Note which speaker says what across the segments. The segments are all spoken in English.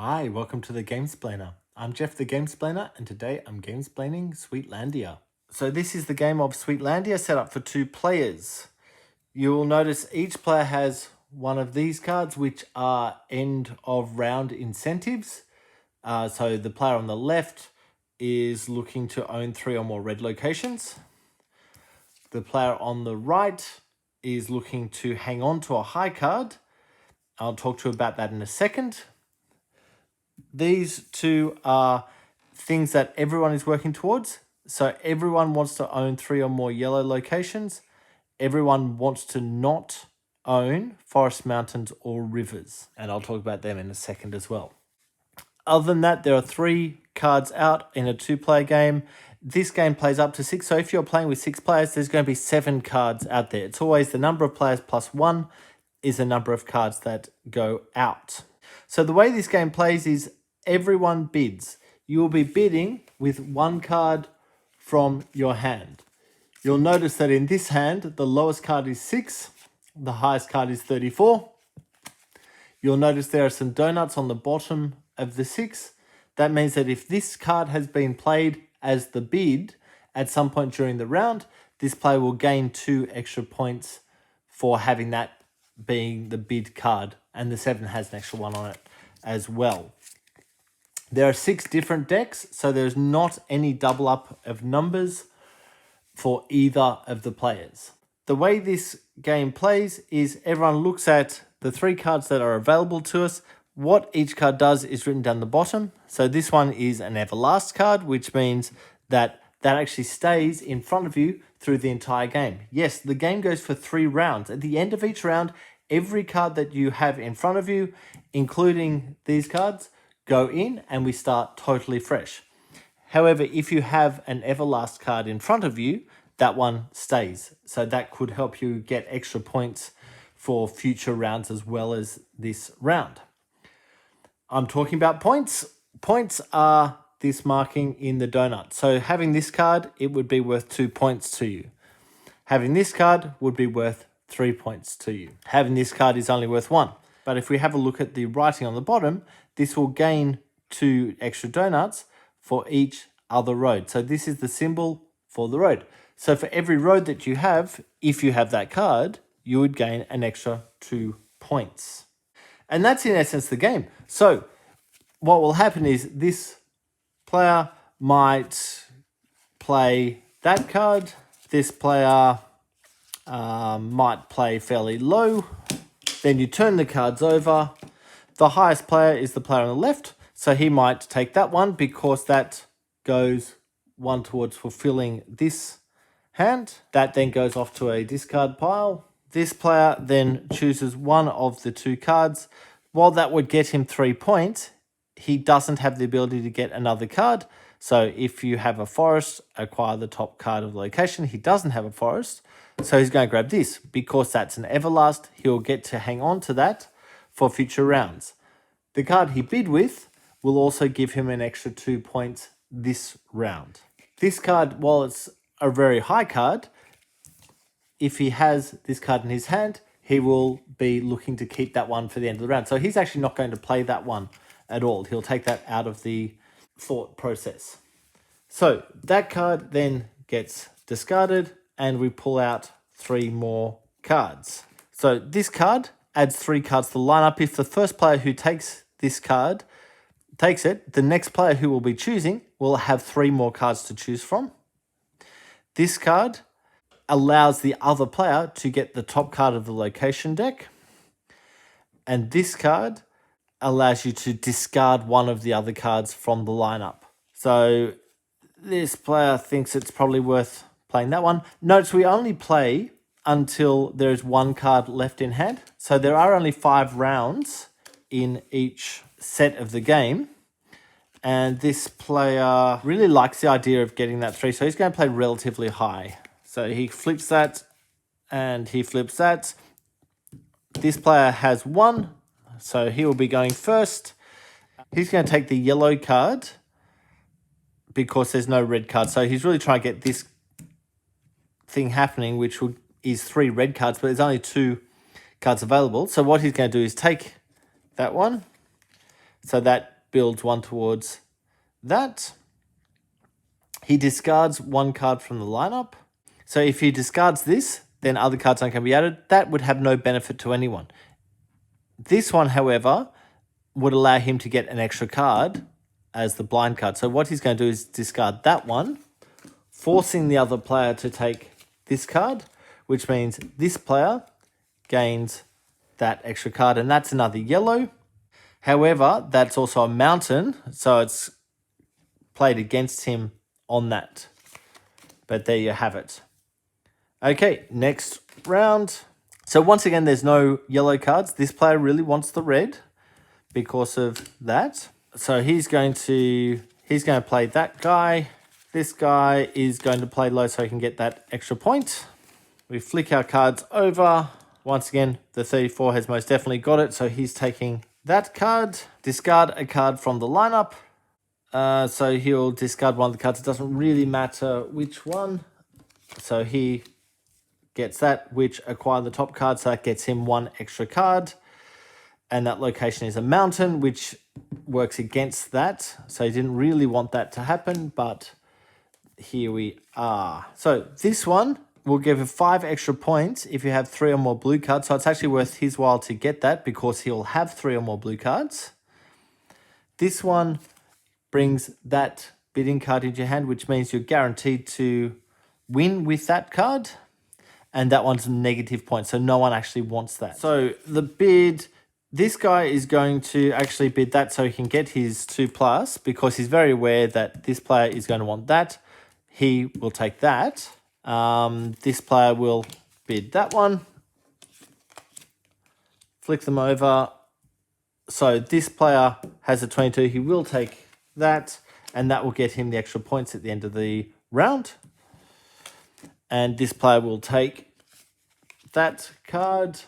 Speaker 1: Hi, welcome to the Gamesplainer. I'm Jeff the Gamesplainer, and today I'm Gamesplaining Sweetlandia. So this is the game of Sweetlandia set up for 2 players. You will notice each player has one of these cards, which are end of round incentives. So the player on the left is looking to own 3 or more red locations. The player on the right is looking to hang on to a high card. I'll talk to you about that in a second. These two are things that everyone is working towards. So everyone wants to own 3 or more yellow locations. Everyone wants to not own forest, mountains, or rivers. And I'll talk about them in a second as well. Other than that, there are 3 cards out in a 2-player game. This game plays up to 6. So if you're playing with 6 players, there's going to be 7 cards out there. It's always the number of players plus 1 is the number of cards that go out. So the way this game plays is everyone bids. You will be bidding with 1 card from your hand. You'll notice that in this hand, the lowest card is 6. The highest card is 34. You'll notice there are some donuts on the bottom of the 6. That means that if this card has been played as the bid at some point during the round, this player will gain 2 extra points for having that being the bid card, and the 7 has an extra 1 on it as well. There are 6 different decks, so there's not any double up of numbers for either of the players. The way this game plays is everyone looks at the 3 cards that are available to us. What each card does is written down the bottom. So this one is an Everlast card, which means that actually stays in front of you through the entire game. Yes, the game goes for 3 rounds. At the end of each round, every card that you have in front of you, including these cards, go in and we start totally fresh. However, if you have an Everlast card in front of you, that one stays. So that could help you get extra points for future rounds as well as this round. I'm talking about points. Points are this marking in the donut. So having this card, it would be worth 2 points to you. Having this card would be worth 3 points to you. Having this card is only worth 1. But if we have a look at the writing on the bottom, this will gain 2 extra donuts for each other road. So this is the symbol for the road. So for every road that you have, if you have that card, you would gain an extra 2 points. And that's in essence the game. So what will happen is this player might play that card. This player might play fairly low. Then you turn the cards over. The highest player is the player on the left. So he might take that one because that goes one towards fulfilling this hand. That then goes off to a discard pile. This player then chooses one of the 2 cards. While that would get him 3 points, he doesn't have the ability to get another card. So if you have a forest, acquire the top card of the location. He doesn't have a forest, so he's going to grab this. Because that's an Everlast, he'll get to hang on to that for future rounds. The card he bid with will also give him an extra 2 points this round. This card, while it's a very high card, if he has this card in his hand, he will be looking to keep that one for the end of the round. So he's actually not going to play that one at all. He'll take that out of the thought process. So that card then gets discarded and we pull out 3 more cards. So this card adds 3 cards to the lineup. If the first player who takes this card takes it, the next player who will be choosing will have 3 more cards to choose from. This card allows the other player to get the top card of the location deck. And this card allows you to discard one of the other cards from the lineup. So this player thinks it's probably worth playing that one. Notice we only play until there is 1 card left in hand. So there are only 5 rounds in each set of the game. And this player really likes the idea of getting that 3. So he's going to play relatively high. So he flips that and he flips that. This player has 1. So he will be going first. He's going to take the yellow card because there's no red card. So he's really trying to get this thing happening, which is 3 red cards, but there's only 2 cards available. So what he's going to do is take that one, So that builds one towards that. He discards one card from the lineup. So if he discards this, then other cards aren't going to be added. That would have no benefit to anyone. This one, however, would allow him to get an extra card as the blind card. So what he's going to do is discard that one, forcing the other player to take this card, which means this player gains that extra card, and that's another yellow. However, that's also a mountain, so it's played against him on that. But there you have it. Okay, next round. So once again, there's no yellow cards. This player really wants the red because of that. So he's going to play that guy. This guy is going to play low so he can get that extra point. We flick our cards over. Once again, the 34 has most definitely got it, so he's taking that card. Discard a card from the lineup. So he'll discard one of the cards. It doesn't really matter which one. So he gets that, which acquire the top card, so that gets him one extra card. And that location is a mountain, which works against that. So he didn't really want that to happen, but here we are. So this one will give him 5 extra points if you have 3 or more blue cards. So it's actually worth his while to get that because he'll have 3 or more blue cards. This one brings that bidding card into your hand, which means you're guaranteed to win with that card. And that one's negative points, so no one actually wants that. So the bid, this guy is going to actually bid that so he can get his 2+ because he's very aware that this player is going to want that. He will take that. This player will bid that one. Flick them over. So this player has a 22. He will take that, and that will get him the extra points at the end of the round. And this player will take that card,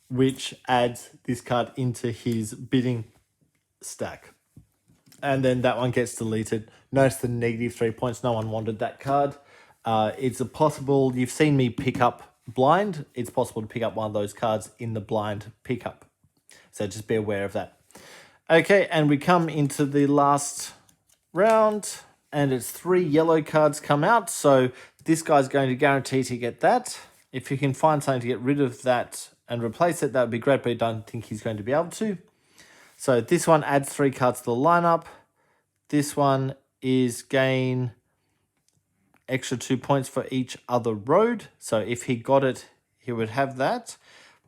Speaker 1: which adds this card into his bidding stack. And then that one gets deleted. Notice the negative 3 points. No one wanted that card. It's a possible, you've seen me pick up blind. It's possible to pick up one of those cards in the blind pickup. So just be aware of that. Okay, and we come into the last round, and it's 3 yellow cards come out. So this guy's going to guarantee to get that. If you can find something to get rid of that and replace it, that would be great, but I don't think he's going to be able to. So this one adds 3 cards to the lineup. This one is gain extra 2 points for each other road. So if he got it, he would have that.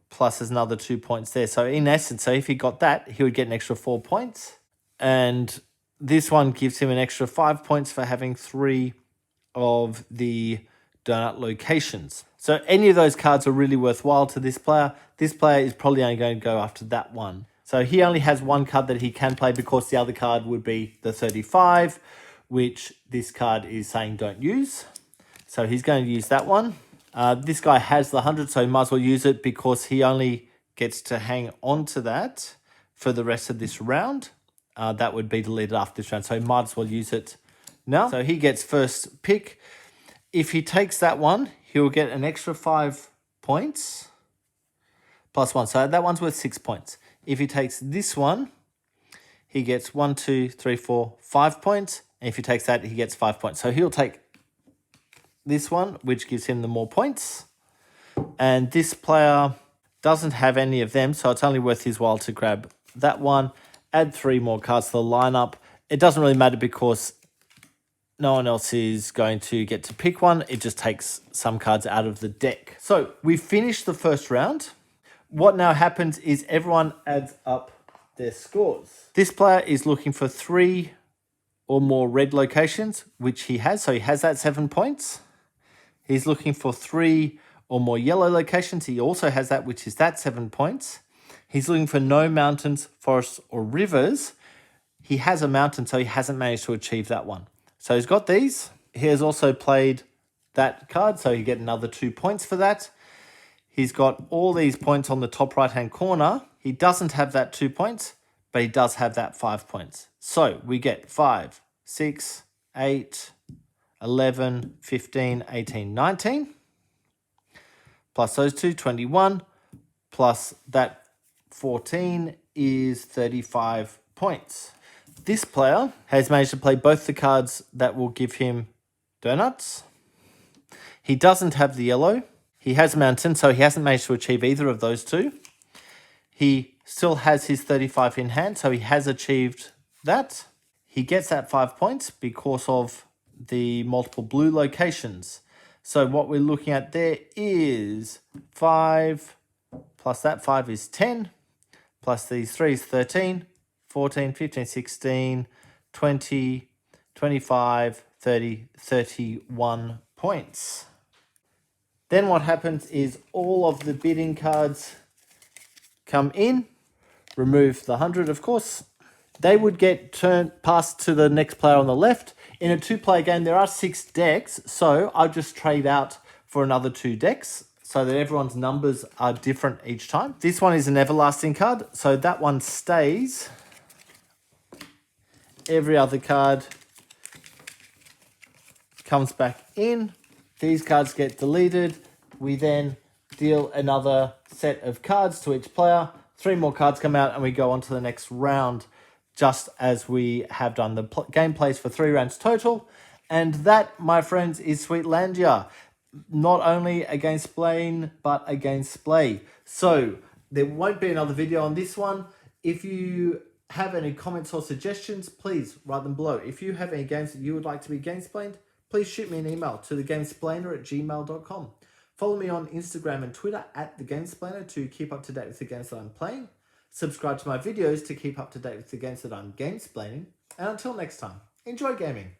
Speaker 1: Plus there's another 2 points there. So in essence, so if he got that, he would get an extra 4 points. And this one gives him an extra 5 points for having 3 of the donut locations. So any of those cards are really worthwhile to this player. This player is probably only going to go after that one. So he only has one card that he can play because the other card would be the 35, which this card is saying don't use. So he's going to use that one. This guy has the 100, so he might as well use it because he only gets to hang on to that for the rest of this round. That would be deleted after this round, so he might as well use it now. So he gets first pick. If he takes that one, he'll get an extra 5 points plus 1. So that one's worth 6 points. If he takes this one, he gets 1, 2, 3, 4, 5 points. And if he takes that, he gets 5 points. So he'll take this one, which gives him the more points. And this player doesn't have any of them, so it's only worth his while to grab that one. Add 3 more cards to the lineup. It doesn't really matter because no one else is going to get to pick one. It just takes some cards out of the deck. So we finished the first round. What now happens is everyone adds up their scores. This player is looking for 3 or more red locations, which he has. So he has that 7 points. He's looking for 3 or more yellow locations. He also has that, which is that 7 points. He's looking for no mountains, forests, or rivers. He has a mountain, so he hasn't managed to achieve that one. So he's got these. He has also played that card, so you get another 2 points for that. He's got all these points on the top right-hand corner. He doesn't have that 2 points, but he does have that 5 points. So we get 5, 6, 8, 11, 15, 18, 19. Plus those 2, 21. Plus that 14 is 35 points. This player has managed to play both the cards that will give him donuts. He doesn't have the yellow. He has mountain, so he hasn't managed to achieve either of those two. He still has his 35 in hand, so he has achieved that. He gets that 5 points because of the multiple blue locations. So what we're looking at there is 5 plus that 5 is 10, plus these 3 is 13, 14, 15, 16, 20, 25, 30, 31 points. Then what happens is all of the bidding cards come in, remove the 100, of course. They would get passed to the next player on the left. In a 2-player game, there are 6 decks, so I'll just trade out for another 2 decks so that everyone's numbers are different each time. This one is an everlasting card, so that one stays. Every other card comes back in. These cards get deleted. We then deal another set of cards to each player. 3 more cards come out and we go on to the next round, just as we have done. The game plays for 3 rounds total. And that, my friends, is Sweetlandia. Not only a Gamesplayed, but a Gamesplayed. So there won't be another video on this one. If you have any comments or suggestions, please write them below. If you have any games that you would like to be Gamesplayed, please shoot me an email to thegamesplainer@gmail.com. Follow me on Instagram and Twitter @thegamesplainer to keep up to date with the games that I'm playing. Subscribe to my videos to keep up to date with the games that I'm gamesplaining. And until next time, enjoy gaming.